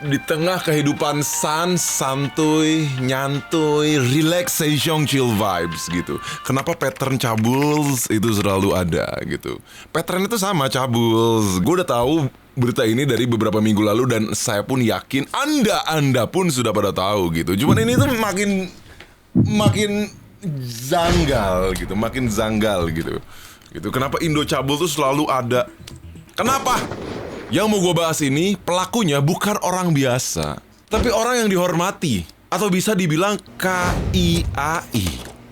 Di tengah kehidupan santuy, nyantuy, relaxation, chill vibes gitu. Kenapa pattern Cabuls itu selalu ada gitu. Pattern itu sama Cabuls. Gue udah tahu berita ini dari beberapa minggu lalu dan saya pun yakin Anda pun sudah pada tahu gitu. Cuman ini tuh makin janggal gitu, makin janggal gitu. Gitu. Kenapa Indo Cabul tuh selalu ada? Kenapa? Yang mau gue bahas ini, pelakunya bukan orang biasa, tapi orang yang dihormati, atau bisa dibilang KIAI.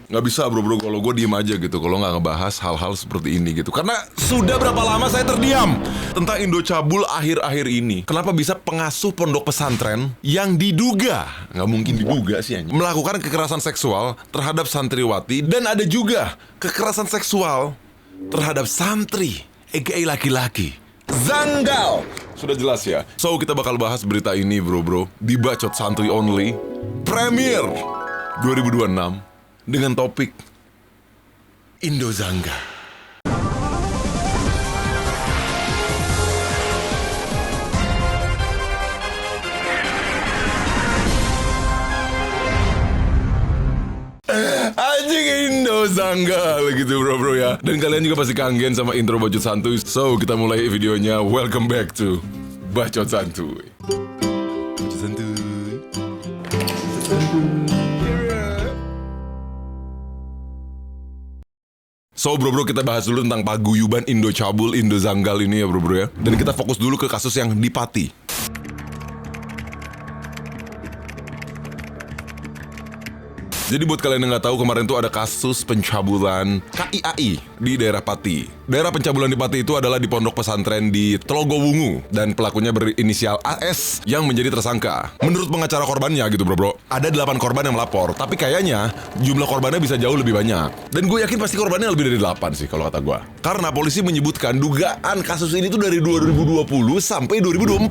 Nggak bisa bro, kalau gue diem aja gitu, kalau nggak ngebahas hal-hal seperti ini gitu. Karena sudah berapa lama saya terdiam tentang Indo Cabul akhir-akhir ini. Kenapa bisa pengasuh pondok pesantren yang diduga, nggak mungkin diduga sih, melakukan kekerasan seksual terhadap santriwati. Dan ada juga kekerasan seksual terhadap santri, aka laki-laki. Zanggal! Sudah jelas ya. So kita bakal bahas berita ini bro di Bacot Santuy Only Premier 2026 dengan topik Indo Zanggal. Anjing Indo Zanggal gitu bro ya. Dan kalian juga pasti kangen sama intro Bacot Santuy. So kita mulai videonya. Welcome back to Bacot Santuy. Bacot Santuy. Bacot Santuy. So bro kita bahas dulu tentang paguyuban Indo Cabul, Indo Zanggal ini ya bro ya. Dan kita fokus dulu ke kasus yang di Pati. Jadi buat kalian yang nggak tahu, kemarin tuh ada kasus pencabulan KIAI di daerah Pati. Daerah pencabulan di Pati itu adalah di pondok pesantren di Telogowungu. Dan pelakunya berinisial AS yang menjadi tersangka. Menurut pengacara korbannya gitu bro, ada 8 korban yang melapor. Tapi kayaknya jumlah korbannya bisa jauh lebih banyak. Dan gue yakin pasti korbannya lebih dari 8 sih kalau kata gue. Karena polisi menyebutkan dugaan kasus ini tuh dari 2020 sampai 2024.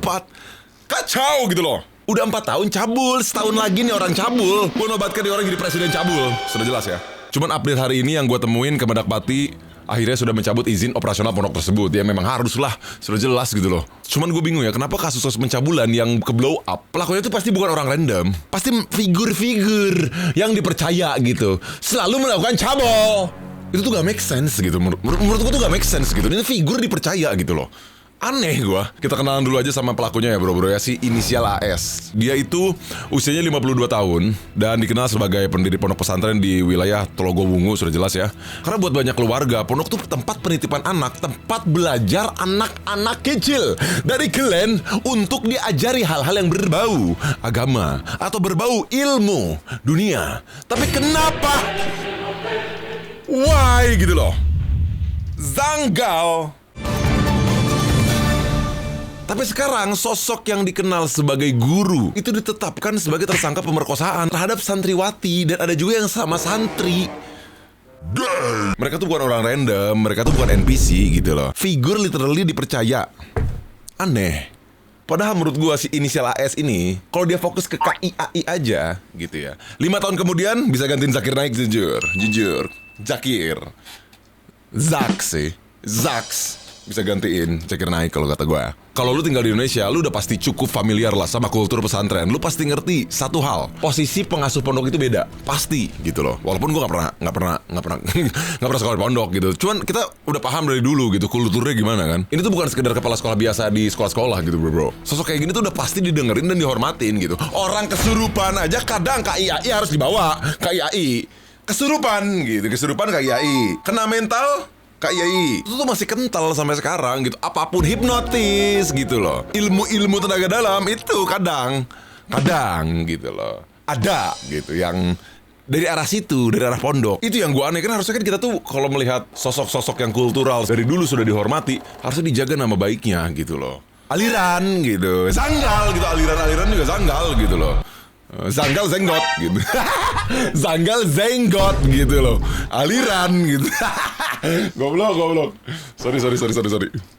Kacau gitu loh. Udah 4 tahun cabul, setahun lagi nih orang cabul. Gue nobatkan nih orang jadi presiden cabul. Sudah jelas ya. Cuman update hari ini yang gue temuin ke Mendak Pati akhirnya sudah mencabut izin operasional pondok tersebut. Ya memang harus lah, sudah jelas gitu loh. Cuman gue bingung ya, kenapa kasus pencabulan yang ke blow up, pelakunya itu pasti bukan orang random. Pasti figur-figur yang dipercaya gitu, selalu melakukan cabul. Itu tuh gak make sense gitu. Menurut gue tuh gak make sense gitu. Ini figur dipercaya gitu loh. Aneh gua. Kita kenalan dulu aja sama pelakunya ya bro ya, si inisial AS. Dia itu usianya 52 tahun dan dikenal sebagai pendiri pondok pesantren di wilayah Telogowungu, sudah jelas ya. Karena buat banyak keluarga, pondok tuh tempat penitipan anak, tempat belajar anak-anak kecil dari klan untuk diajari hal-hal yang berbau agama atau berbau ilmu dunia. Tapi kenapa? Why gitu loh. Zanggal. Tapi sekarang sosok yang dikenal sebagai guru itu ditetapkan sebagai tersangka pemerkosaan terhadap santriwati. Dan ada juga yang sama santri. Mereka tuh bukan orang random, mereka tuh bukan NPC gitu loh. Figur literally dipercaya. Aneh. Padahal menurut gua si inisial AS ini, kalau dia fokus ke KIAI aja gitu ya, 5 tahun kemudian bisa gantiin Zakir Naik. Jujur Zakir Zaks sih, Zaks bisa gantiin Zakir Naik kalau kata gue. Kalau lu tinggal di Indonesia, lu udah pasti cukup familiar lah sama kultur pesantren. Lu pasti ngerti satu hal, posisi pengasuh pondok itu beda, pasti gitu loh. Walaupun gue nggak pernah sekolah di pondok gitu. Cuman kita udah paham dari dulu gitu kulturnya gimana kan. Ini tuh bukan sekedar kepala sekolah biasa di sekolah-sekolah gitu bro. Sosok kayak gini tuh udah pasti didengerin dan dihormatin gitu. Orang kesurupan aja kadang KIAI harus dibawa. KIAI kesurupan gitu, kesurupan KIAI. Kena mental KIAI itu tuh masih kental sampai sekarang gitu. Apapun hipnotis gitu loh. Ilmu-ilmu tenaga dalam itu kadang gitu loh. Ada gitu yang dari arah situ, dari arah pondok. Itu yang gue aneh kan, harusnya kan kita tuh kalau melihat sosok-sosok yang kultural dari dulu sudah dihormati, harusnya dijaga nama baiknya gitu loh. Aliran gitu, zanggal gitu, aliran-aliran juga zanggal gitu loh. Zanggal zenggot gitu. Zanggal zenggot gitu loh. Aliran gitu. Goblok. Sorry.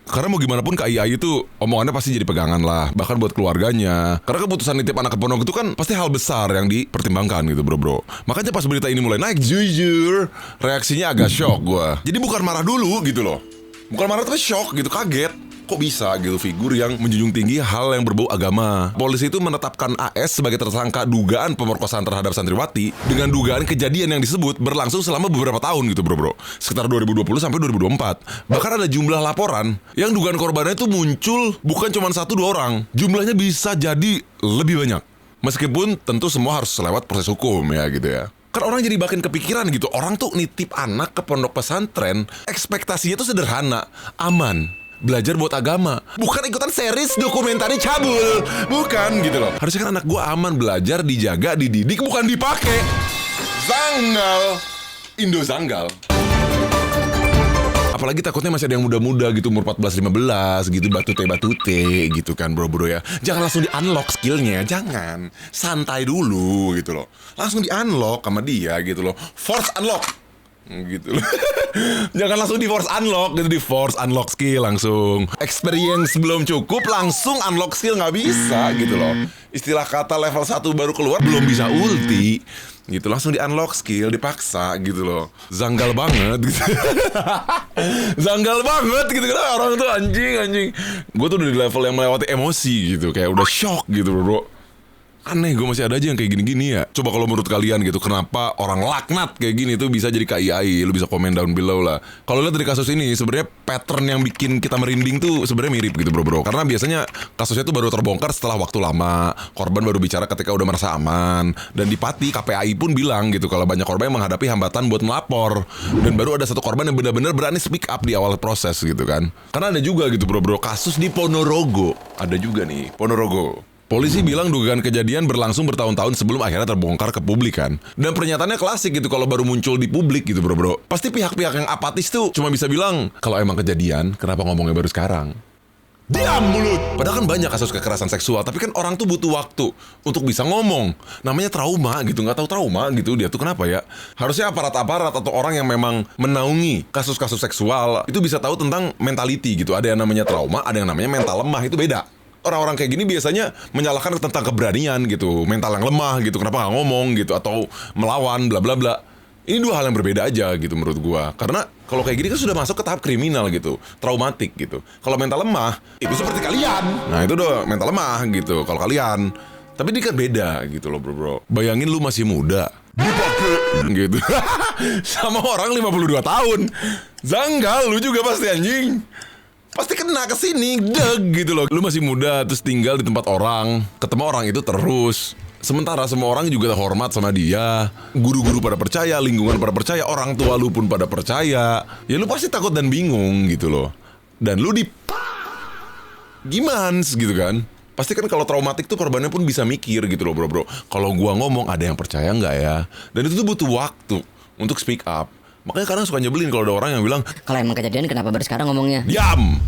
Karena mau gimana pun KIAI itu omongannya pasti jadi pegangan lah. Bahkan buat keluarganya. Karena keputusan nitip anak ke pondok itu kan pasti hal besar yang dipertimbangkan gitu bro. Makanya pas berita ini mulai naik, jujur reaksinya agak shock gue. Jadi bukan marah dulu gitu loh. Bukan marah tapi shock gitu, kaget. kok bisa gitu figur yang menjunjung tinggi hal yang berbau agama. Polisi itu menetapkan AS sebagai tersangka dugaan pemerkosaan terhadap santriwati dengan dugaan kejadian yang disebut berlangsung selama beberapa tahun gitu bro. Sekitar 2020 sampai 2024. Bahkan ada jumlah laporan yang dugaan korbannya itu muncul bukan cuma 1-2 orang. Jumlahnya bisa jadi lebih banyak. Meskipun tentu semua harus lewat proses hukum ya gitu ya. Kan orang jadi makin kepikiran gitu. Orang tuh nitip anak ke pondok pesantren, ekspektasinya tuh sederhana, aman, belajar buat agama. Bukan ikutan series dokumentari cabul. Bukan gitu loh. Harusnya kan anak gue aman, belajar, dijaga, dididik, bukan dipakai. Zanggal. Indo zanggal. Apalagi takutnya masih ada yang muda-muda gitu, umur 14-15 gitu, batute gitu kan bro ya. Jangan langsung di-unlock skillnya, jangan. Santai dulu gitu loh. Langsung di-unlock sama dia gitu loh. Force unlock gitu loh. Jangan langsung di force unlock gitu, di force unlock skill langsung. Experience belum cukup langsung unlock skill, nggak bisa gitu loh. Istilah kata level 1 baru keluar belum bisa ulti gitu, langsung di unlock skill, dipaksa gitu loh. Zanggal banget gitu. Zanggal banget gitu kan orang tuh, anjing. Gue tuh udah di level yang melewati emosi gitu, kayak udah shock gitu bro. Aneh, gue masih ada aja yang kayak gini-gini ya. Coba kalau menurut kalian gitu, kenapa orang laknat kayak gini tuh bisa jadi KIAI? Lu bisa komen down below lah. Kalau lihat dari kasus ini, sebenarnya pattern yang bikin kita merinding tuh sebenarnya mirip gitu bro. Karena biasanya kasusnya tuh baru terbongkar setelah waktu lama. Korban baru bicara ketika udah merasa aman. Dan di Pati, KPAI pun bilang gitu kalau banyak korban yang menghadapi hambatan buat melapor. Dan baru ada satu korban yang benar-benar berani speak up di awal proses gitu kan. Karena ada juga gitu bro, kasus di Ponorogo. Ada juga nih, Ponorogo. Polisi bilang dugaan kejadian berlangsung bertahun-tahun sebelum akhirnya terbongkar ke publik kan. Dan pernyataannya klasik gitu kalau baru muncul di publik gitu bro. Pasti pihak-pihak yang apatis tuh cuma bisa bilang, kalau emang kejadian, kenapa ngomongnya baru sekarang? Diam mulut! Padahal kan banyak kasus kekerasan seksual, tapi kan orang tuh butuh waktu untuk bisa ngomong. Namanya trauma gitu, nggak tahu trauma gitu dia tuh kenapa ya. Harusnya aparat-aparat atau orang yang memang menaungi kasus-kasus seksual itu bisa tahu tentang mentality gitu. Ada yang namanya trauma, ada yang namanya mental lemah, itu beda. Orang-orang kayak gini biasanya menyalahkan tentang keberanian gitu, mental yang lemah gitu, kenapa nggak ngomong gitu, atau melawan bla bla bla. Ini dua hal yang berbeda aja gitu menurut gua. Karena kalau kayak gini kan sudah masuk ke tahap kriminal gitu, traumatik gitu. Kalau mental lemah, itu seperti kalian. Nah itu udah mental lemah gitu kalau kalian. Tapi ini kan beda gitu loh bro. Bayangin lu masih muda, dipakai gitu sama orang 52 tahun. Zanggal lu juga pasti anjing. Pasti kena kesini, deg gitu loh. Lu masih muda, terus tinggal di tempat orang, ketemu orang itu terus. Sementara semua orang juga hormat sama dia. Guru-guru pada percaya, lingkungan pada percaya, orang tua lu pun pada percaya. Ya lu pasti takut dan bingung gitu loh. Dan lu gimana gitu kan. Pasti kan kalau traumatik tuh korbannya pun bisa mikir gitu loh bro. Kalau gua ngomong ada yang percaya nggak ya? Dan itu tuh butuh waktu untuk speak up. Makanya kadang suka nyebelin kalau ada orang yang bilang, kalau emang kejadian kenapa baru sekarang ngomongnya? diam!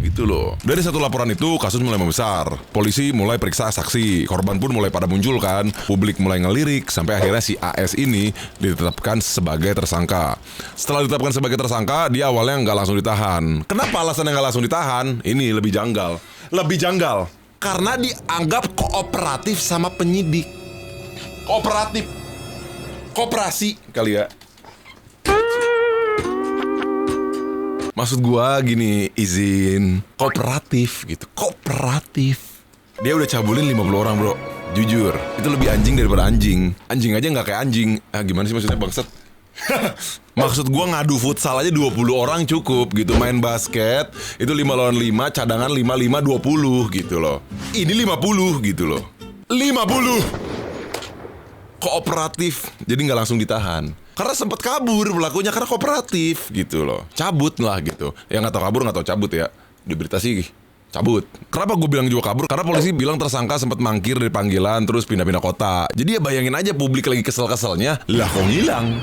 Gitu loh. Dari satu laporan itu kasus mulai membesar. Polisi mulai periksa saksi, korban pun mulai pada muncul kan. Publik mulai ngelirik, sampai akhirnya si AS ini ditetapkan sebagai tersangka. Setelah ditetapkan sebagai tersangka, dia awalnya nggak langsung ditahan. Kenapa alasannya nggak langsung ditahan? Ini lebih janggal. Lebih janggal karena dianggap kooperatif sama penyidik. Kooperatif, kooperasi kali ya. Maksud gua gini, izin kooperatif gitu, kooperatif. Dia udah cabulin 50 orang bro, jujur. Itu lebih anjing daripada anjing. Anjing aja gak kayak anjing. Gimana sih maksudnya bangsat? Maksud gua ngadu futsal aja 20 orang cukup gitu. Main basket, itu 5 lawan 5, cadangan 5, 20 gitu loh. Ini 50 gitu loh. 50! Kooperatif, jadi gak langsung ditahan. Karena sempat kabur pelakunya karena kooperatif gitu loh. Cabut lah gitu. Yang nggak tahu kabur nggak tahu cabut ya. Di berita sih cabut. Kenapa gue bilang juga kabur? Karena polisi bilang tersangka sempat mangkir dari panggilan terus pindah-pindah kota. Jadi ya bayangin aja publik lagi kesel-keselnya. Lah kok ngilang?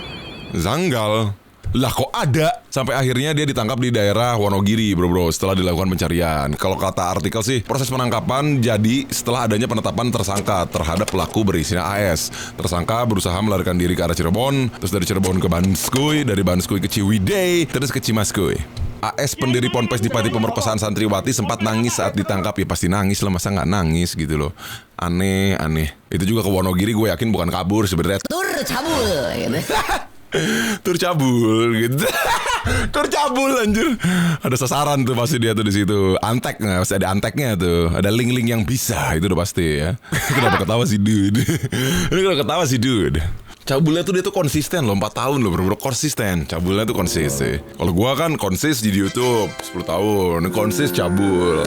Zanggal. Lah kok ada? Sampai akhirnya dia ditangkap di daerah Wonogiri bro setelah dilakukan pencarian. Kalau kata artikel sih, proses penangkapan jadi setelah adanya penetapan tersangka terhadap pelaku berinisial AS. Tersangka berusaha melarikan diri ke arah Cirebon, terus dari Cirebon ke Banskui, dari Banskui ke Ciwidey, terus ke Cimaskui. AS pendiri Ponpes di Pati pemerkosaan santriwati sempat nangis saat ditangkap. Ya pasti nangis lah, masa nggak nangis gitu loh. Aneh. Itu juga ke Wonogiri gue yakin bukan kabur sebenarnya. Tur cabul gitu. Tur cabul gitu. Tur cabul anjir. Ada sasaran tuh pasti dia tuh di situ. Antek, pasti ada anteknya tuh. Ada link-link yang bisa, itu udah pasti ya. Kenapa ketawa sih dude? Ini kenapa ketawa sih dude? Cabulnya tuh dia tuh konsisten loh, 4 tahun loh, bener-bener konsisten. Cabulnya tuh konsisten. Kalau gua kan konsis di YouTube 10 tahun, konsis cabul.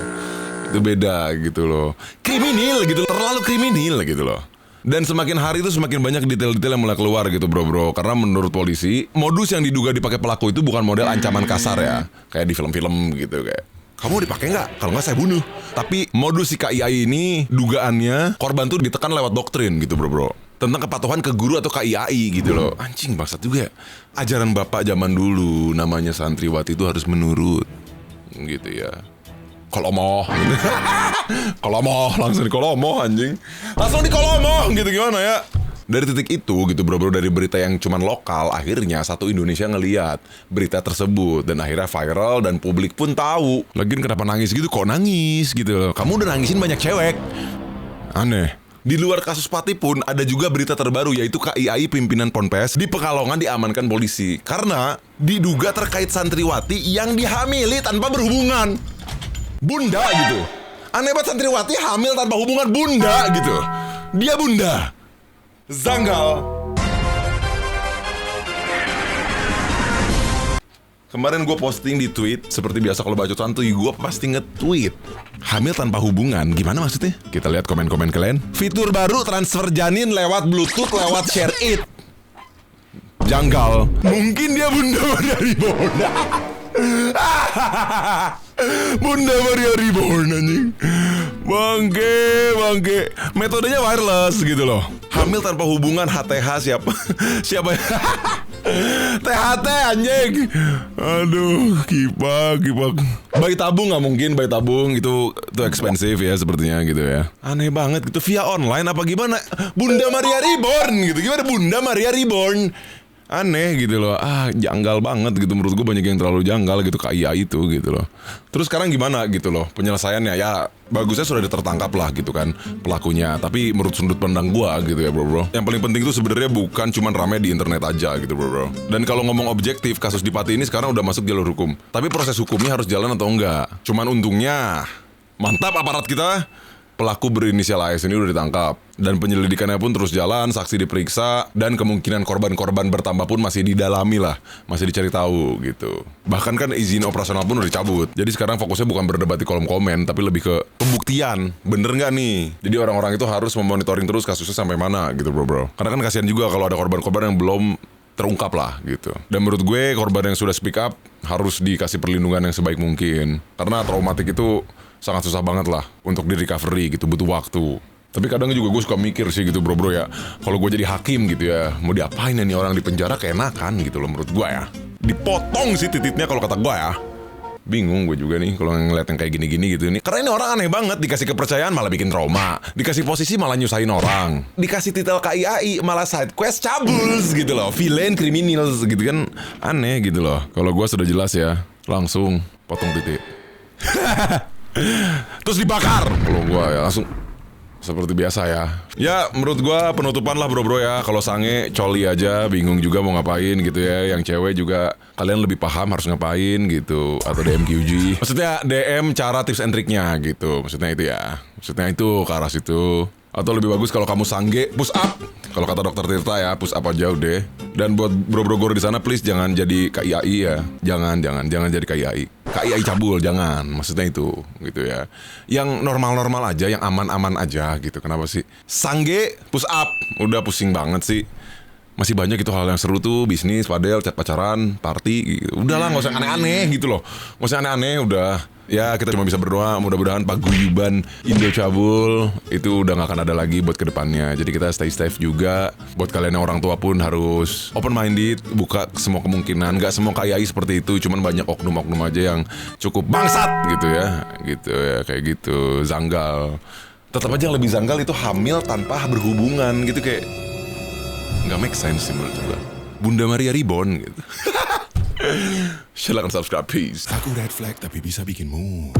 Itu beda gitu loh. Kriminal gitu, terlalu kriminal gitu loh. Dan semakin hari itu semakin banyak detail-detail yang mulai keluar gitu bro. Karena menurut polisi, modus yang diduga dipakai pelaku itu bukan model ancaman kasar ya, kayak di film-film gitu kayak, kamu dipakai nggak? Kalau nggak saya bunuh. Tapi modus si KIAI ini dugaannya korban tuh ditekan lewat doktrin gitu bro. Tentang kepatuhan ke guru atau KIAI gitu loh. Anjing bangsat juga ya. Ajaran bapak zaman dulu namanya santriwati itu harus menurut gitu ya. Kolomoh gitu. Kolomoh, langsung di kolomoh anjing. Langsung di kolomoh gitu, gimana ya. Dari titik itu gitu bro, dari berita yang cuman lokal, akhirnya satu Indonesia ngeliat berita tersebut. Dan akhirnya viral dan publik pun tahu. Lagian kenapa nangis gitu, kok nangis gitu loh. Kamu udah nangisin banyak cewek. Aneh. Di luar kasus Pati pun ada juga berita terbaru, yaitu KIAI pimpinan Ponpes di Pekalongan diamankan polisi karena diduga terkait santriwati yang dihamili tanpa berhubungan. Bunda gitu. Aneh banget santriwati hamil tanpa hubungan bunda gitu. Dia bunda. Zanggal. Kemarin gue posting di tweet. Seperti biasa kalau bacot santuy, gue pasti nge-tweet hamil tanpa hubungan. Gimana maksudnya? Kita lihat komen-komen kalian. Fitur baru transfer janin lewat Bluetooth lewat Share It. Janggal. Mungkin dia bunda dari bunda. Bunda Maria Reborn anjing. Bangke. Metodenya wireless gitu loh. Hamil tanpa hubungan HTH siapa? Siapa? THT anjing. Aduh, kipak. Bayi tabung nggak mungkin, bayi tabung itu expensive ya sepertinya gitu ya. Aneh banget gitu, via online apa gimana? Bunda Maria Reborn gitu. Gimana Bunda Maria Reborn? Aneh gitu loh. Janggal banget gitu. Menurut gue banyak yang terlalu janggal gitu, KIAI itu gitu loh. Terus sekarang gimana gitu loh penyelesaiannya? Ya bagusnya sudah tertangkap lah gitu kan pelakunya. Tapi menurut sudut pandang gue gitu ya bro. Yang paling penting itu sebenarnya bukan cuma rame di internet aja gitu bro. Dan kalau ngomong objektif, kasus di Pati ini sekarang udah masuk jalur hukum. Tapi proses hukumnya harus jalan atau enggak. Cuman untungnya mantap aparat kita, pelaku berinisial AS ini udah ditangkap. Dan penyelidikannya pun terus jalan, saksi diperiksa, dan kemungkinan korban-korban bertambah pun masih didalami lah, masih dicari tahu gitu. Bahkan kan izin operasional pun udah dicabut. Jadi sekarang fokusnya bukan berdebat di kolom komen, tapi lebih ke pembuktian. Bener nggak nih? Jadi orang-orang itu harus memonitoring terus kasusnya sampai mana gitu bro. Karena kan kasihan juga kalau ada korban-korban yang belum terungkap lah gitu. Dan menurut gue korban yang sudah speak up harus dikasih perlindungan yang sebaik mungkin. Karena traumatik itu sangat susah banget lah untuk di recovery gitu, butuh waktu. Tapi kadang juga gue suka mikir sih gitu bro ya, kalau gue jadi hakim gitu ya, mau diapain ya nih orang di penjara, keenakan gitu loh menurut gue ya. Dipotong sih titiknya kalau kata gue ya. Bingung gue juga nih kalau ngeliat yang kayak gini-gini gitu nih. Karena ini orang aneh banget, dikasih kepercayaan malah bikin trauma, dikasih posisi malah nyusahin orang, dikasih titel KIAI malah side quest cabuls gitu loh, villain criminals gitu kan, aneh gitu loh. Kalau gue sudah jelas ya, langsung potong titik. Terus dibakar. Kalau gue ya langsung seperti biasa ya. Ya menurut gua penutupan lah bro ya. Kalau sange coli aja, bingung juga mau ngapain gitu ya. Yang cewek juga kalian lebih paham harus ngapain gitu. Atau DM QG. Maksudnya DM cara tips and triknya gitu. Maksudnya itu ya. Maksudnya itu ke arah situ. Atau lebih bagus kalau kamu sangge, push up. Kalau kata dokter Tirta ya, push up aja udah. Dan buat bro-bro gor di sana please jangan jadi KIAI ya. Jangan jadi KIAI. KIAI cabul, jangan. Maksudnya itu gitu ya. Yang normal-normal aja, yang aman-aman aja gitu. Kenapa sih? Sangge, push up. Udah pusing banget sih. Masih banyak gitu hal yang seru tuh, bisnis, padel, chat pacaran, party gitu. Udahlah gak usah aneh-aneh gitu loh. Gak usah aneh-aneh, udah. Ya kita cuma bisa berdoa mudah-mudahan paguyuban Indo cabul itu udah gak akan ada lagi buat kedepannya. Jadi kita stay safe juga. Buat kalian yang orang tua pun harus open minded, buka semua kemungkinan. Gak semua KIAI seperti itu, cuman banyak oknum-oknum aja yang cukup bangsat gitu ya. Gitu ya, kayak gitu, zanggal. Tetap aja yang lebih zanggal itu hamil tanpa berhubungan gitu, kayak nggak make sense sih menurut gue. Bunda Maria Reborn gitu. Silahkan subscribe please. Aku red flag tapi bisa bikin move.